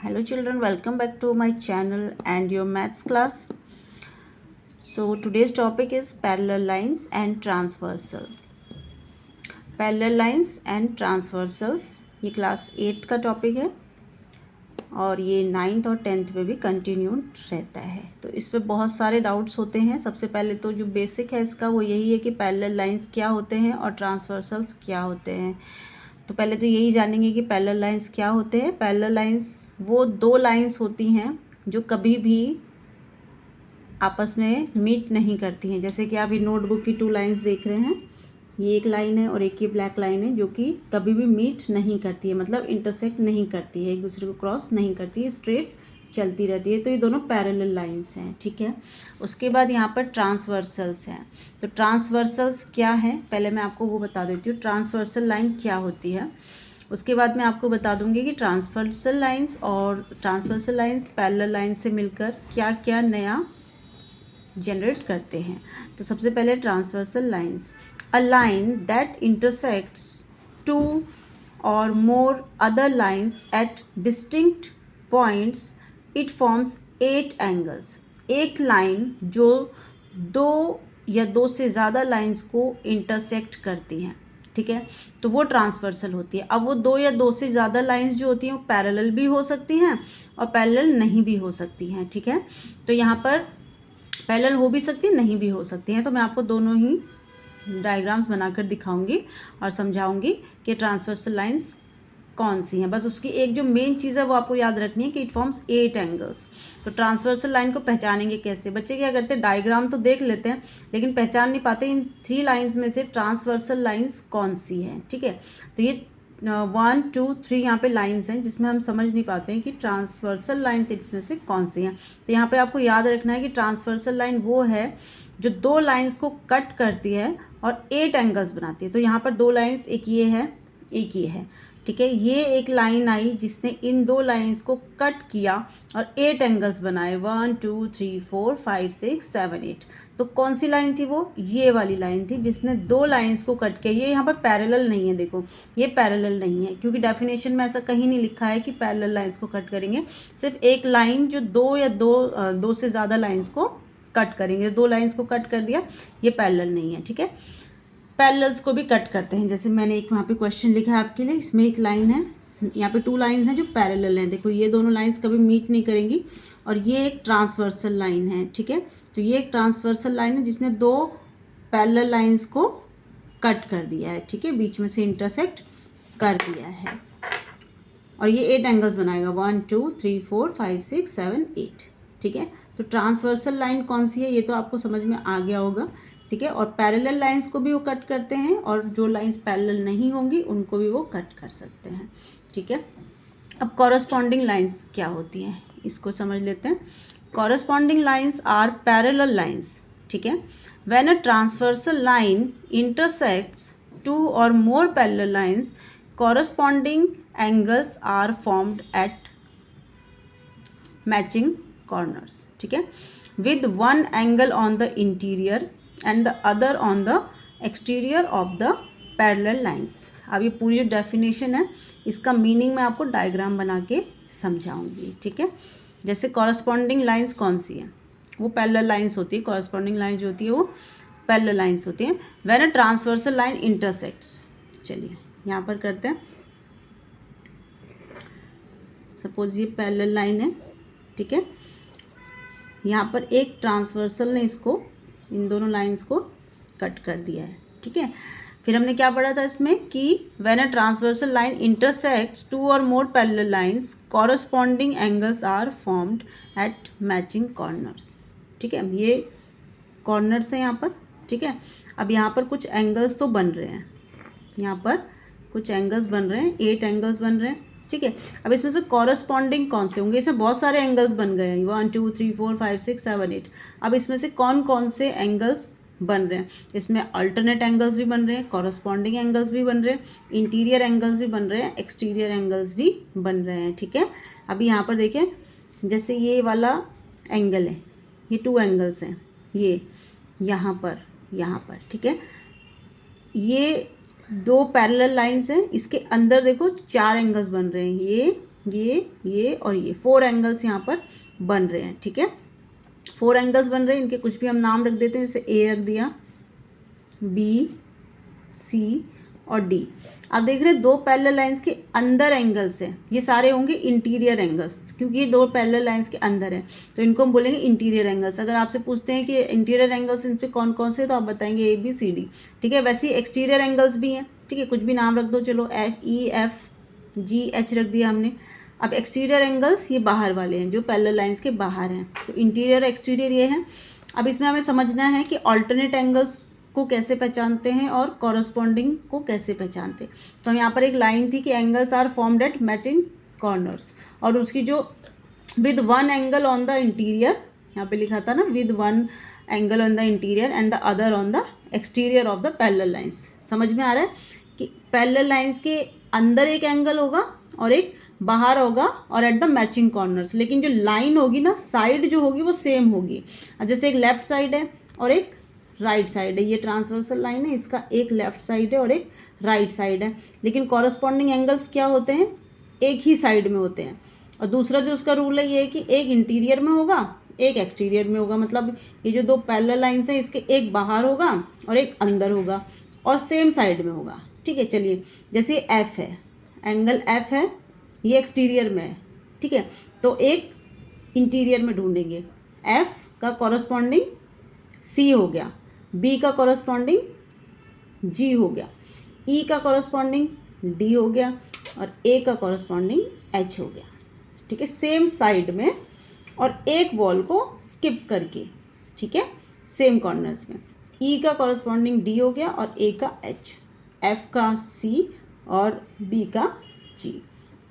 Hello children, welcome back to my channel and your maths class. So today's topic is parallel lines and transversals. Parallel lines and transversals ये class 8th का topic है और ये 9th और 10th में भी continue रहता है। तो इस पे बहुत सारे डाउट्स होते हैं। सबसे पहले तो जो बेसिक है इसका वो यही है कि पैरेलल लाइंस क्या होते हैं और ट्रांसवर्सल्स क्या होते हैं। तो पहले तो यही जानेंगे कि पैरेलल लाइंस क्या होते हैं। पैरेलल लाइंस वो दो लाइंस होती हैं जो कभी भी आपस में मीट नहीं करती हैं। जैसे कि आप ये नोटबुक की 2 लाइंस देख रहे हैं, ये एक लाइन है और एक ये ब्लैक लाइन है जो कि कभी भी मीट नहीं करती है, मतलब इंटरसेक्ट नहीं करती है, एक दूसरे को क्रॉस नहीं करती है, स्ट्रेट चलती रहती है। तो ये दोनों पैरेलल लाइंस हैं, ठीक है। उसके बाद यहाँ पर ट्रांसवर्सल्स हैं। तो ट्रांसवर्सल्स क्या है, पहले मैं आपको वो बता देती हूँ ट्रांसवर्सल लाइन क्या होती है। उसके बाद मैं आपको बता दूंगी कि ट्रांसवर्सल लाइंस और ट्रांसवर्सल लाइंस पैरेलल लाइन से मिलकर क्या क्या नया जनरेट करते हैं। तो सबसे पहले transversal lines, a line that intersects two or more other lines at distinct points, it forms 8 angles. एक लाइन जो दो या दो से ज़्यादा लाइंस को इंटरसेक्ट करती हैं, ठीक है, तो वो ट्रांसवर्सल होती है। अब वो दो या दो से ज़्यादा लाइंस जो होती हैं वो पैरेलल भी हो सकती हैं और पैरेलल नहीं भी हो सकती हैं, ठीक है। तो यहाँ पर पैरेलल हो भी सकती है, नहीं भी हो सकती हैं। तो मैं आपको दोनों ही डायग्राम्स बनाकर दिखाऊंगी और समझाऊंगी कि ट्रांसवर्सल लाइंस कौन सी हैं। बस उसकी एक जो मेन चीज़ है वो आपको याद रखनी है कि इट फॉर्म्स 8 एंगल्स। तो ट्रांसवर्सल लाइन को पहचानेंगे कैसे? बच्चे क्या करते हैं, डायग्राम तो देख लेते हैं लेकिन पहचान नहीं पाते इन 3 लाइंस में से ट्रांसवर्सल लाइंस कौन सी हैं, ठीक है। तो ये 1 2 3 यहाँ पे लाइंस हैं जिसमें हम समझ नहीं पाते हैं कि ट्रांसवर्सल लाइंस इसमें से कौन सी हैं। तो यहाँ पे आपको याद रखना है कि ट्रांसवर्सल लाइन वो है जो दो लाइंस को कट करती है और 8 एंगल्स बनाती है। तो यहाँ पर 2 लाइंस, एक ये है एक ये है, ठीक है। ये एक लाइन आई जिसने इन 2 लाइंस को कट किया और 8 एंगल्स बनाए, 1 2 3 4 5 6 7 8। तो कौन सी लाइन थी वो? ये वाली लाइन थी जिसने 2 लाइंस को कट किया। ये यहाँ पर पैरेलल नहीं है, देखो ये पैरेलल नहीं है क्योंकि डेफिनेशन में ऐसा कहीं नहीं लिखा है कि पैरेलल लाइंस को कट करेंगे। सिर्फ एक लाइन जो दो से ज़्यादा लाइंस को कट करेंगे। 2 लाइंस को कट कर दिया, ये पैरेलल नहीं है, ठीक है। पैरेलल्स को भी कट करते हैं, जैसे मैंने एक वहाँ पे क्वेश्चन लिखा है आपके लिए। इसमें एक लाइन है, यहाँ पे 2 लाइंस हैं जो पैरेलल हैं। देखो ये दोनों लाइंस कभी मीट नहीं करेंगी और ये एक ट्रांसवर्सल लाइन है, ठीक है। तो ये एक ट्रांसवर्सल लाइन है जिसने 2 पैरेलल लाइंस को कट कर दिया है, ठीक है, बीच में से इंटरसेक्ट कर दिया है और ये 8 एंगल्स बनाएगा, 1 2 3 4 5 6 7 8, ठीक है। तो ट्रांसवर्सल लाइन कौन सी है ये तो आपको समझ में आ गया होगा, ठीक है। और पैरेलल लाइंस को भी वो कट करते हैं और जो लाइंस पैरेलल नहीं होंगी उनको भी वो कट कर सकते हैं, ठीक है। अब कॉरस्पॉन्डिंग लाइंस क्या होती हैं इसको समझ लेते हैं। Corresponding lines are parallel lines, ठीक है। When a transversal line intersects 2 or more parallel lines, corresponding angles are formed at matching corners, ठीक है, with one angle on the interior and the other on the exterior of the parallel lines. अब ये पूरी definition है, इसका meaning मैं आपको diagram बना के समझाऊंगी, ठीक है। जैसे कॉरस्पॉन्डिंग लाइंस कौन सी है, वो पैरेलल लाइंस होती है। कॉरस्पॉन्डिंग लाइन जो होती है वो पैरेलल लाइंस होती हैं। When a transversal line intersects, चलिए यहाँ पर करते हैं। सपोज ये पैरेलल लाइन है, ठीक है, यहाँ पर एक ट्रांसवर्सल ने इसको, इन दोनों लाइंस को कट कर दिया है, ठीक है। फिर हमने क्या पढ़ा था इसमें कि when a transversal line intersects 2 or more parallel lines, corresponding angles are formed at matching corners, ठीक है। ये कॉर्नर्स हैं यहाँ पर, ठीक है। अब यहाँ पर कुछ एंगल्स तो बन रहे हैं, यहाँ पर कुछ एंगल्स बन रहे हैं, 8 एंगल्स बन रहे हैं, ठीक है। अब इसमें से कॉरस्पॉन्डिंग कौन से होंगे? इसमें बहुत सारे एंगल्स बन गए हैं, 1 2 3 4 5 6 7 8। अब इसमें से कौन कौन से एंगल्स बन रहे हैं? इसमें अल्टरनेट एंगल्स भी बन रहे हैं, कॉरस्पॉन्डिंग एंगल्स भी बन रहे हैं, इंटीरियर एंगल्स भी बन रहे हैं, एक्सटीरियर एंगल्स भी बन रहे हैं, ठीक है। अभी यहाँ पर देखें, जैसे ये वाला एंगल है, ये 2 एंगल्स हैं, ये यहाँ पर, ठीक है। ये 2 पैरेलल लाइंस हैं, इसके अंदर देखो 4 एंगल्स बन रहे हैं, ये और ये 4 एंगल्स यहाँ पर बन रहे हैं, ठीक है। 4 एंगल्स बन रहे हैं, इनके कुछ भी हम नाम रख देते हैं, जैसे ए रख दिया, बी, सी और डी। आप देख रहे हैं 2 पैरेलल लाइंस के अंदर एंगल्स हैं, ये सारे होंगे इंटीरियर एंगल्स, क्योंकि ये 2 पैरेलल लाइंस के अंदर हैं तो इनको हम बोलेंगे इंटीरियर एंगल्स। अगर आपसे पूछते हैं कि इंटीरियर एंगल्स इन पे कौन कौन से, तो आप बताएंगे ए बी सी डी, ठीक है। वैसे ही एक्सटीरियर एंगल्स भी हैं, ठीक है, कुछ भी नाम रख दो, चलो F E F G H रख दिया हमने। अब एक्सटीरियर एंगल्स ये बाहर वाले हैं, जो पैरेलल लाइंस के बाहर हैं, तो इंटीरियर एक्सटीरियर ये हैं। अब इसमें हमें समझना है कि ऑल्टरनेट एंगल्स को कैसे पहचानते हैं और कॉरस्पॉन्डिंग को कैसे पहचानते हैं। तो हम यहाँ पर एक लाइन थी कि angles are formed at matching corners, और उसकी जो with 1 angle on the interior, यहाँ पे लिखा था ना, with 1 angle on the interior and the other on the exterior of the parallel lines. समझ में आ रहा है कि पैरेलल लाइंस के अंदर एक एंगल होगा और एक बाहर होगा और एट द मैचिंग कॉर्नर्स, लेकिन जो लाइन होगी ना, साइड जो होगी वो सेम होगी। अब जैसे एक लेफ्ट साइड है और एक राइट साइड है, ये ट्रांसवर्सल लाइन है, इसका एक लेफ्ट साइड है और एक राइट साइड है, लेकिन कॉरस्पॉन्डिंग एंगल्स क्या होते हैं, एक ही साइड में होते हैं। और दूसरा जो उसका रूल है ये है कि एक इंटीरियर में होगा, एक एक्सटीरियर में होगा, मतलब ये जो 2 पैरेलल लाइंस हैं इसके एक बाहर होगा और एक अंदर होगा और सेम साइड में होगा, ठीक है। चलिए, जैसे एफ है, एंगल एफ है, ये एक्सटीरियर में है, ठीक है, तो एक इंटीरियर में ढूंढेंगे, एफ का कॉरस्पॉन्डिंग सी हो गया, बी का कॉरस्पॉन्डिंग जी हो गया, ई का कॉरस्पॉन्डिंग डी हो गया और ए का कॉरस्पॉन्डिंग एच हो गया, ठीक है, सेम साइड में और एक वॉल को स्किप करके, ठीक है, सेम कॉर्नर्स में। ई का कॉरस्पॉन्डिंग डी हो गया और ए का एच, एफ का सी और बी का जी,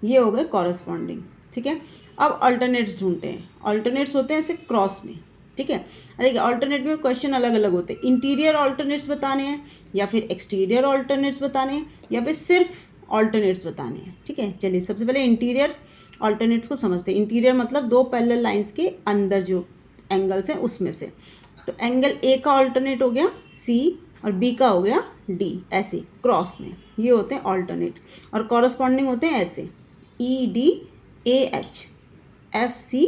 ये हो गए कॉरस्पॉन्डिंग, ठीक है। अब अल्टरनेट्स ढूंढते हैं। अल्टरनेट्स होते हैं ऐसे क्रॉस में, ठीक है। देखिए, अल्टरनेट में क्वेश्चन अलग अलग होते हैं, इंटीरियर अल्टरनेट्स बताने हैं या फिर एक्सटीरियर अल्टरनेट्स बताने हैं या फिर सिर्फ अल्टरनेट्स बताने हैं, ठीक है। चलिए, सबसे पहले इंटीरियर अल्टरनेट्स को समझते हैं। इंटीरियर मतलब 2 पैरेलल लाइंस के अंदर जो एंगल्स हैं उसमें से। तो एंगल ए का अल्टरनेट हो गया सी और बी का हो गया डी, ऐसे क्रॉस में, ये होते हैं अल्टरनेट। और कॉरस्पॉन्डिंग होते हैं ऐसे, E D A H, F C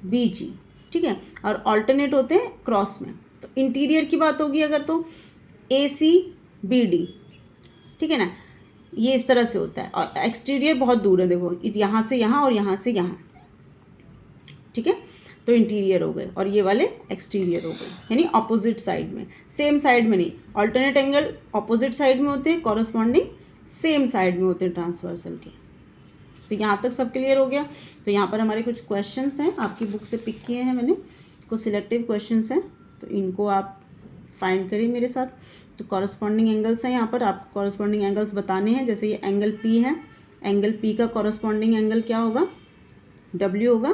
B G, ठीक है। और अल्टरनेट होते हैं क्रॉस में। तो इंटीरियर की बात होगी अगर, तो ए सी बी डी, ठीक है ना, ये इस तरह से होता है। और एक्सटीरियर बहुत दूर है, देखो यहाँ से यहाँ और यहाँ से यहाँ, ठीक है, तो इंटीरियर हो गए और ये वाले एक्सटीरियर हो गए, यानी ऑपोजिट साइड में, सेम साइड में नहीं। अल्टरनेट एंगल ऑपोजिट साइड में होते हैं, कॉरस्पॉन्डिंग सेम साइड में होते हैं ट्रांसवर्सल के। तो यहाँ तक सब क्लियर हो गया। तो यहाँ पर हमारे कुछ क्वेश्चंस हैं, आपकी बुक से पिक किए हैं मैंने, कुछ सिलेक्टिव क्वेश्चंस हैं, तो इनको आप फाइंड करिए मेरे साथ। तो कॉरस्पॉन्डिंग एंगल्स हैं, यहाँ पर आपको कॉरस्पॉन्डिंग एंगल्स बताने हैं। जैसे ये एंगल पी है, एंगल पी का कॉरस्पॉन्डिंग एंगल क्या होगा, डब्ल्यू होगा,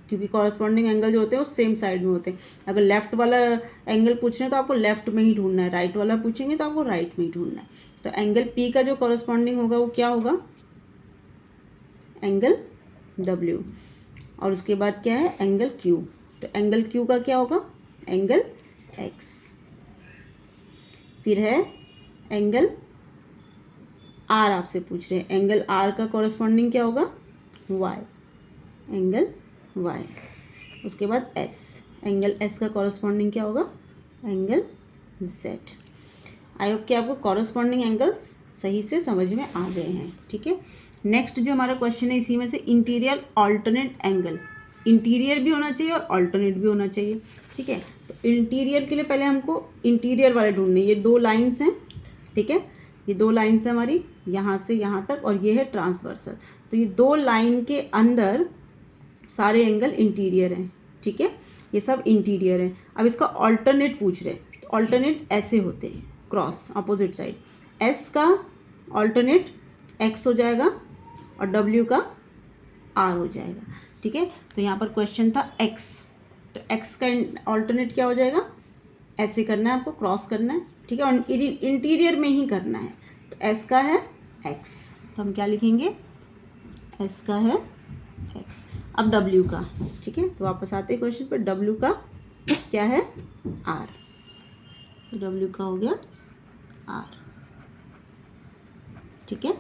क्योंकि कॉरस्पॉन्डिंग एंगल जो होते हैं वो सेम साइड में होते हैं। अगर लेफ्ट वाला एंगल पूछ रहे हैं तो आपको लेफ्ट में ही ढूंढना है, राइट वाला पूछेंगे तो आपको राइट में ही ढूंढना है। तो एंगल पी का जो कॉरस्पॉन्डिंग होगा वो क्या होगा, एंगल डब्ल्यू। और उसके बाद क्या है, एंगल क्यू। तो एंगल क्यू का क्या होगा, एंगल एक्स। फिर है एंगल आर, आपसे पूछ रहे हैं, एंगल आर का कॉरस्पॉन्डिंग क्या होगा, वाई, एंगल वाई। उसके बाद एस, एंगल एस का कॉरस्पॉन्डिंग क्या होगा, एंगल जेड। आई होप कि आपको कॉरस्पॉन्डिंग एंगल्स सही से समझ में आ गए हैं, ठीक है। नेक्स्ट जो हमारा क्वेश्चन है इसी में से, इंटीरियर अल्टरनेट एंगल। इंटीरियर भी होना चाहिए और अल्टरनेट भी होना चाहिए, ठीक है। तो इंटीरियर के लिए पहले हमको इंटीरियर वाले ढूंढने। ये 2 लाइन्स हैं, ठीक है, ये 2 लाइन्स हैं हमारी, यहाँ से यहाँ तक, और ये है ट्रांसवर्सल। तो ये 2 लाइन के अंदर सारे एंगल इंटीरियर हैं, ठीक है, ये सब इंटीरियर हैं। अब इसका अल्टरनेट पूछ रहे हैं, तो अल्टरनेट ऐसे होते हैं, क्रॉस अपोजिट साइड। एस का अल्टरनेट एक्स हो जाएगा और डब्ल्यू का आर हो जाएगा, ठीक है। तो यहाँ पर क्वेश्चन था एक्स, तो एक्स का अल्टरनेट क्या हो जाएगा, ऐसे करना है आपको, क्रॉस करना है, ठीक है, और इंटीरियर में ही करना है। तो एस का है एक्स, तो हम क्या लिखेंगे, एस का है एक्स। अब डब्ल्यू का, ठीक है, तो वापस आते हैं क्वेश्चन पर, डब्ल्यू का क्या है, आर। तो डब्ल्यू का हो गया आर, ठीक है,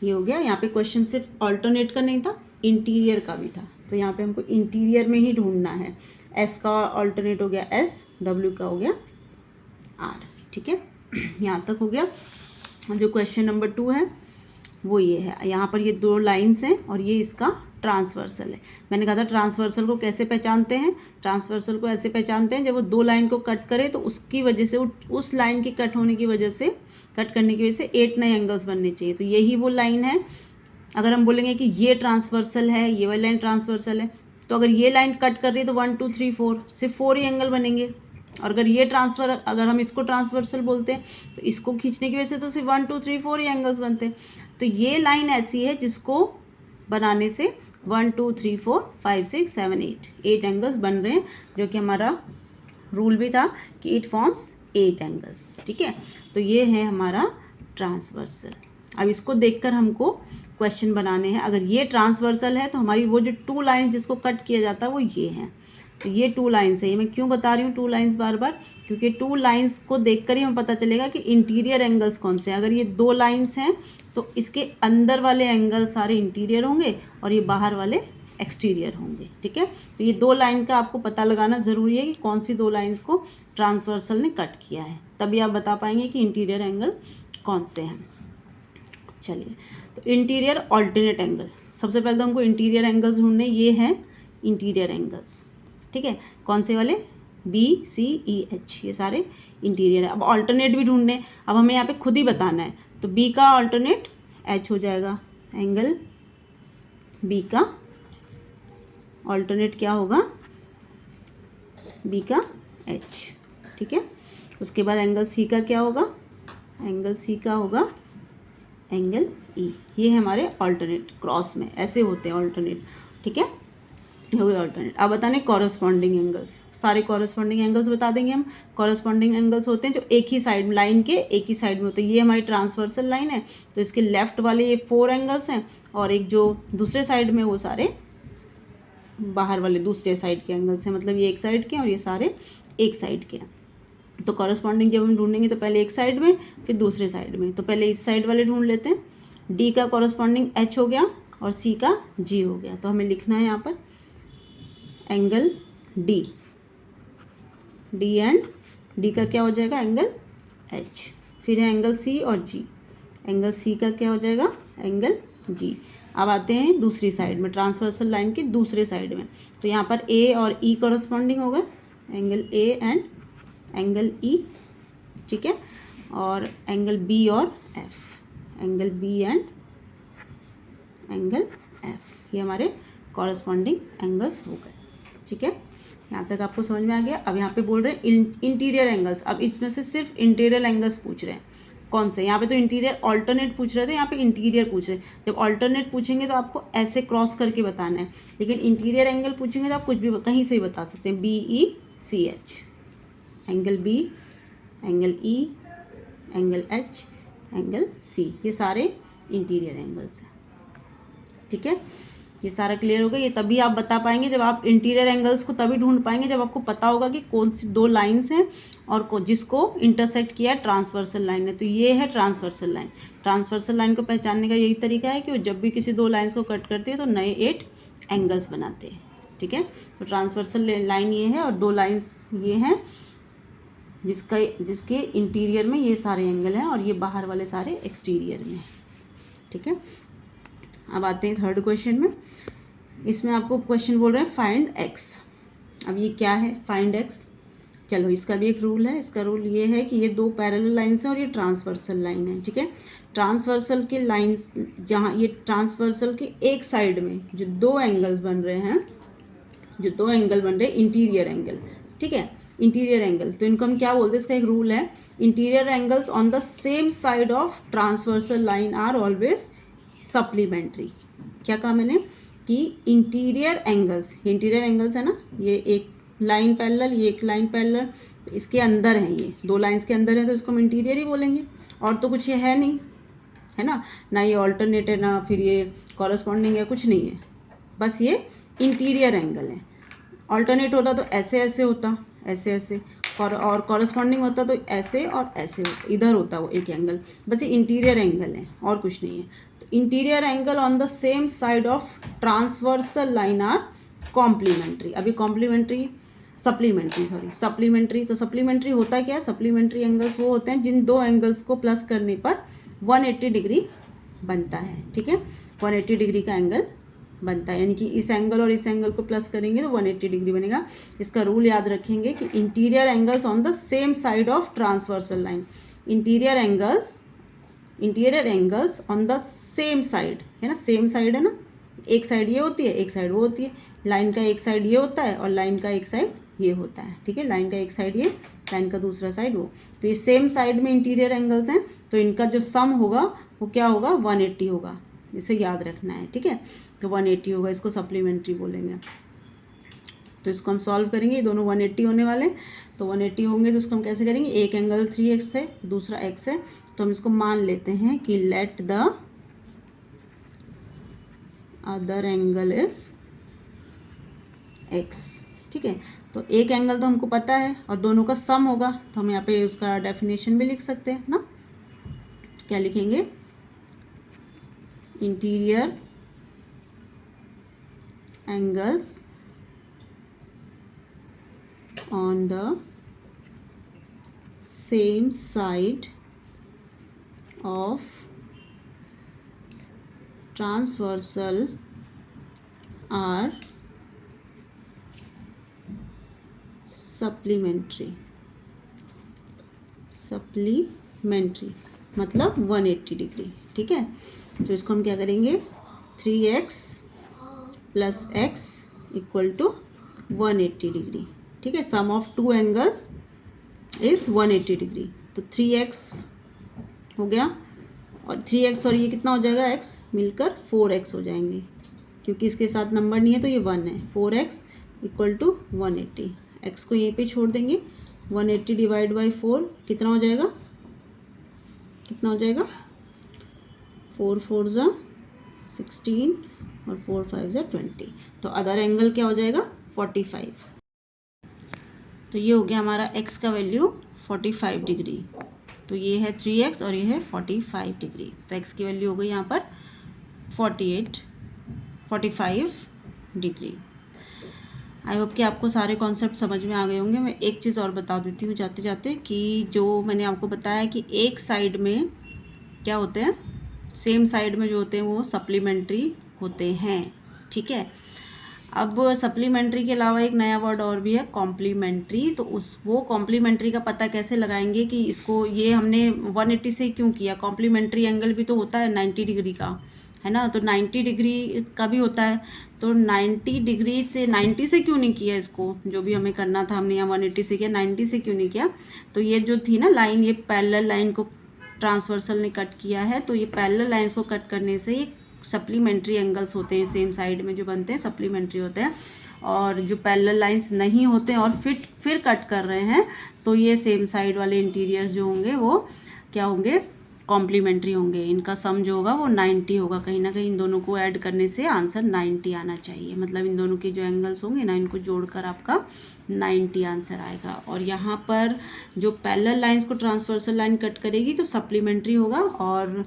ये हो गया। यहाँ पे क्वेश्चन सिर्फ अल्टरनेट का नहीं था, इंटीरियर का भी था, तो यहाँ पे हमको इंटीरियर में ही ढूंढना है। एस का ऑल्टरनेट हो गया एस, डब्ल्यू का हो गया आर। ठीक है, यहाँ तक हो गया। जो क्वेश्चन नंबर 2 है वो ये है, यहाँ पर ये 2 लाइंस हैं और ये इसका ट्रांसवर्सल है। मैंने कहा था ट्रांसवर्सल को कैसे पहचानते हैं, ट्रांसवर्सल को ऐसे पहचानते हैं जब वो 2 लाइन को कट करे तो उसकी वजह से उस लाइन की कट होने की वजह से, कट करने की वजह से 8 नए एंगल्स बनने चाहिए। तो यही वो लाइन है। अगर हम बोलेंगे कि ये ट्रांसवर्सल है, ये वाली लाइन ट्रांसवर्सल है, तो अगर ये लाइन कट कर रही है तो 1 2 3 4 सिर्फ 4 ही एंगल बनेंगे। और अगर हम इसको ट्रांसवर्सल बोलते हैं तो इसको खींचने की वजह से तो सिर्फ 1 2 3 4 ही एंगल्स बनते हैं। तो ये लाइन ऐसी है जिसको बनाने से 1 2 3 4 5 6 7 8 एंगल्स बन रहे हैं, जो कि हमारा रूल भी था कि इट फॉर्म्स 8 एंगल्स। ठीक है, तो ये है हमारा ट्रांसवर्सल। अब इसको देखकर हमको क्वेश्चन बनाने हैं। अगर ये ट्रांसवर्सल है तो हमारी वो जो 2 लाइन जिसको कट किया जाता है वो ये हैं। तो ये 2 लाइन्स है। ये मैं क्यों बता रही हूँ 2 लाइन्स बार बार, क्योंकि 2 लाइन्स को देखकर ही हमें पता चलेगा कि इंटीरियर एंगल्स कौन से हैं। अगर ये 2 लाइन्स हैं तो इसके अंदर वाले एंगल सारे इंटीरियर होंगे और ये बाहर वाले एक्सटीरियर होंगे। ठीक है, तो ये 2 लाइन का आपको पता लगाना ज़रूरी है कि कौन सी 2 लाइन्स को ट्रांसवर्सल ने कट किया है, तभी आप बता पाएंगे कि इंटीरियर एंगल कौन से हैं। चलिए, तो इंटीरियर ऑल्टरनेट एंगल, सबसे पहले तो हमको इंटीरियर एंगल्स ढूंढने, ये हैं इंटीरियर एंगल्स। ठीक है, कौन से वाले, बी सी ई एच, ये सारे इंटीरियर है। अब ऑल्टरनेट भी ढूंढने, अब हमें यहाँ पे खुद ही बताना है। तो बी का ऑल्टरनेट एच हो जाएगा, एंगल बी का ऑल्टरनेट क्या होगा, बी का एच। ठीक है, उसके बाद एंगल सी का क्या होगा, एंगल सी का होगा एंगल ई। ये है हमारे ऑल्टरनेट, क्रॉस में ऐसे होते हैं ऑल्टरनेट। ठीक है, हो गए ऑल्टरनेट। अब बताने कॉरस्पॉन्डिंग एंगल्स, सारे कॉरस्पॉन्डिंग एंगल्स बता देंगे हम। कॉरस्पॉन्डिंग एंगल्स होते हैं जो एक ही साइड, लाइन के एक ही साइड में होते हैं। ये हमारी ट्रांसवर्सल लाइन है तो इसके लेफ्ट वाले ये 4 एंगल्स हैं, और एक जो दूसरे साइड में वो सारे बाहर वाले दूसरे साइड के एंगल्स हैं। मतलब ये एक साइड के और ये सारे एक साइड के हैं। तो कॉरस्पॉन्डिंग जब हम ढूंढेंगे तो पहले एक साइड में फिर दूसरे साइड में। तो पहले इस साइड वाले ढूंढ लेते हैं। डी का कॉरस्पॉन्डिंग एच हो गया और सी का जी हो गया। तो हमें लिखना है यहाँ पर angle D, D and D का क्या हो जाएगा, एंगल एच। फिर है एंगल सी और जी, एंगल सी का क्या हो जाएगा, एंगल जी। अब आते हैं दूसरी साइड में, ट्रांसवर्सल लाइन के दूसरे साइड में। तो यहाँ पर ए और ई कॉरस्पॉन्डिंग हो गए, angle A and angle E. ठीक है, और एंगल बी और F, angle B and angle F, ये हमारे कॉरस्पॉन्डिंग एंगल्स हो गए। ठीक है, यहाँ तक आपको समझ में आ गया। अब यहाँ पे बोल रहे हैं इंटीरियर एंगल्स। अब इसमें से सिर्फ इंटीरियर एंगल्स पूछ रहे हैं, कौन से। यहाँ पे तो इंटीरियर ऑल्टरनेट पूछ रहे थे, यहाँ पे इंटीरियर पूछ रहे हैं। जब ऑल्टरनेट पूछेंगे तो आपको ऐसे क्रॉस करके बताना है, लेकिन इंटीरियर एंगल पूछेंगे तो आप कुछ भी कहीं से ही बता सकते हैं। B E C H, angle B, angle E, angle H, angle C, ये सारे इंटीरियर एंगल्स हैं। ठीक है, ये सारा क्लियर होगा। ये तभी आप बता पाएंगे, जब आप इंटीरियर एंगल्स को तभी ढूंढ पाएंगे जब आपको पता होगा कि कौन सी 2 लाइंस हैं और जिसको इंटरसेक्ट किया है ट्रांसवर्सल लाइन ने। तो ये है ट्रांसवर्सल लाइन। ट्रांसवर्सल लाइन को पहचानने का यही तरीका है कि वो जब भी किसी 2 लाइंस को कट करती है तो नए 8 एंगल्स बनाते हैं। ठीक है, तो ट्रांसवर्सल लाइन ये है और 2 लाइन्स ये हैं जिसके इंटीरियर में ये सारे एंगल हैं और ये बाहर वाले सारे एक्सटीरियर में। ठीक है, अब आते हैं थर्ड क्वेश्चन में। इसमें आपको क्वेश्चन बोल रहे हैं फाइंड एक्स। अब ये क्या है फाइंड एक्स, चलो इसका भी एक रूल है। इसका रूल ये है कि ये 2 पैरेलल लाइन्स हैं और ये ट्रांसवर्सल लाइन है। ठीक है, ट्रांसवर्सल के लाइन्स, जहाँ ये ट्रांसवर्सल के एक साइड में जो 2 एंगल्स बन रहे हैं, जो 2 एंगल बन रहे हैं इंटीरियर एंगल। ठीक है, इंटीरियर एंगल, तो इनको हम क्या बोलते हैं, इसका एक रूल है, interior angles on the same side of transversal line are always supplementary. क्या कहा मैंने कि इंटीरियर एंगल्स, ये इंटीरियर एंगल्स है ना, ये एक लाइन पैरेलल, ये एक लाइन पैरेलल, तो इसके अंदर है, ये 2 लाइंस के अंदर है तो इसको हम इंटीरियर ही बोलेंगे। और तो कुछ ये है नहीं, है ना ये ऑल्टरनेट है ना फिर ये कॉरस्पॉन्डिंग है, कुछ नहीं है, बस ये इंटीरियर एंगल है। ऑल्टरनेट होता तो ऐसे ऐसे होता, ऐसे ऐसे, और कॉरस्पॉन्डिंग होता तो ऐसे और ऐसे होता, इधर होता वो एक एंगल। बस ये इंटीरियर एंगल है और कुछ नहीं है। तो interior angle on the same side of transversal line are complementary. अभी कॉम्प्लीमेंट्री सप्लीमेंट्री तो सप्लीमेंट्री होता क्या है? सप्लीमेंट्री एंगल्स वो होते हैं जिन दो एंगल्स को प्लस करने पर 180 डिग्री बनता है। ठीक है, 180 डिग्री का एंगल बनता है, यानी कि इस एंगल और इस एंगल को प्लस करेंगे तो 180 डिग्री बनेगा। इसका रूल याद रखेंगे कि interior angles on the same side of transversal line, interior angles on the same side, है ना, सेम साइड है ना, एक साइड ये होती है, एक साइड वो होती है। लाइन का एक साइड ये होता है और लाइन का एक साइड ये होता है। ठीक है, लाइन का एक साइड ये, लाइन का दूसरा साइड वो, तो ये सेम साइड में इंटीरियर एंगल्स हैं, तो इनका जो सम होगा वो क्या होगा? 180 होगा। इसे याद रखना है। ठीक है, तो 180 होगा, इसको सप्लीमेंट्री बोलेंगे। तो इसको हम सॉल्व करेंगे, ये दोनों 180 होने वाले, तो 180 होंगे तो इसको हम कैसे करेंगे? एक एंगल 3x है, दूसरा x है, तो हम इसको मान लेते हैं कि let the other angle is x। ठीक है, तो एक एंगल तो हमको पता है और दोनों का सम होगा, तो हम यहाँ पे उसका डेफिनेशन भी लिख सकते हैं ना। क्या लिखेंगे? Interior angles on the same side of transversal are supplementary मतलब 180 डिग्री। ठीक है, तो इसको हम क्या करेंगे? 3x plus x equal to 180 degree. ठीक है, sum of two angles is 180 degree, तो 3x हो गया और 3x और ये कितना हो जाएगा? x मिलकर 4x हो जाएंगे, क्योंकि इसके साथ नंबर नहीं है तो ये 1 है। 4x इक्वल टू 180, x को यहीं पे छोड़ देंगे। 180 डिवाइड बाई 4 कितना हो जाएगा? कितना हो जाएगा? 4 4 ज़ा 16 और 4 5 ज़ा 20, तो अदर एंगल क्या हो जाएगा? 45। तो ये हो गया हमारा x का वैल्यू 45 डिग्री, तो ये है 3x और ये है 45 डिग्री, तो x की वैल्यू हो गई यहाँ पर 45 डिग्री। आई होप कि आपको सारे कॉन्सेप्ट समझ में आ गए होंगे। मैं एक चीज़ और बता देती हूँ जाते जाते कि जो मैंने आपको बताया कि एक साइड में क्या होते हैं, सेम साइड में जो होते हैं वो सप्लीमेंट्री होते हैं। ठीक है, अब सप्लीमेंट्री के अलावा एक नया वर्ड और भी है, कॉम्प्लीमेंट्री। तो वो कॉम्प्लीमेंट्री का पता कैसे लगाएंगे कि इसको ये हमने 180 से क्यों किया? कॉम्प्लीमेंट्री एंगल भी तो होता है 90 डिग्री का, है ना, तो 90 डिग्री का भी होता है, तो 90 डिग्री से 90 से क्यों नहीं किया इसको? जो भी हमें करना था हमने यहाँ 180 से किया, 90 से क्यों नहीं किया? तो ये जो थी ना लाइन, ये पैरेलल लाइन को ट्रांसवर्सल ने कट किया है, तो ये पैरेलल लाइन्स को कट करने से ये सप्लीमेंट्री एंगल्स होते हैं, सेम साइड में जो बनते हैं सप्लीमेंट्री होते हैं। और जो पैरेलल लाइंस नहीं होते हैं और फिर कट कर रहे हैं, तो ये सेम साइड वाले इंटीरियर्स जो होंगे वो क्या होंगे? कॉम्प्लीमेंट्री होंगे। इनका सम जो होगा वो 90 होगा। कहीं ना कहीं इन दोनों को ऐड करने से आंसर 90 आना चाहिए, मतलब इन दोनों के जो एंगल्स होंगे ना, इनको जोड़कर आपका 90 आंसर आएगा। और यहाँ पर जो पैरेलल लाइंस को ट्रांसवर्सल लाइन कट करेगी तो सप्लीमेंट्री होगा, और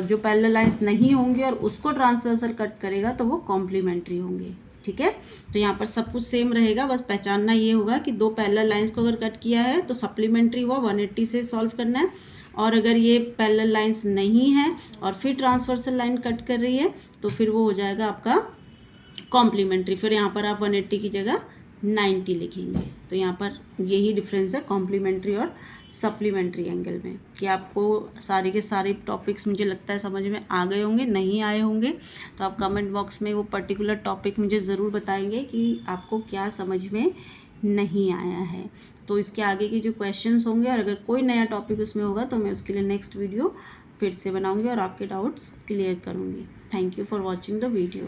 जो पैरेलल लाइंस नहीं होंगे और उसको ट्रांसवर्सल कट करेगा तो वो कॉम्प्लीमेंट्री होंगे। ठीक है, तो यहाँ पर सब कुछ सेम रहेगा, बस पहचानना ये होगा कि दो पैरेलल लाइंस को अगर कट किया है तो सप्लीमेंट्री हुआ, 180 से सॉल्व करना है। और अगर ये पैरेलल लाइंस नहीं है और फिर ट्रांसवर्सल लाइन कट कर रही है तो फिर वो हो जाएगा आपका कॉम्प्लीमेंट्री। फिर यहाँ पर आप 180 की जगह 90 लिखेंगे। तो यहाँ पर यही डिफरेंस है कॉम्प्लीमेंट्री और सप्लीमेंट्री एंगल में, कि आपको सारे के सारे टॉपिक्स मुझे लगता है समझ में आ गए होंगे। नहीं आए होंगे तो आप कमेंट बॉक्स में वो पर्टिकुलर टॉपिक मुझे ज़रूर बताएंगे कि आपको क्या समझ में नहीं आया है। तो इसके आगे के जो क्वेश्चंस होंगे और अगर कोई नया टॉपिक उसमें होगा तो मैं उसके लिए नेक्स्ट वीडियो फिर से बनाऊंगी और आपके डाउट्स क्लियर करूंगी। Thank you for watching the video.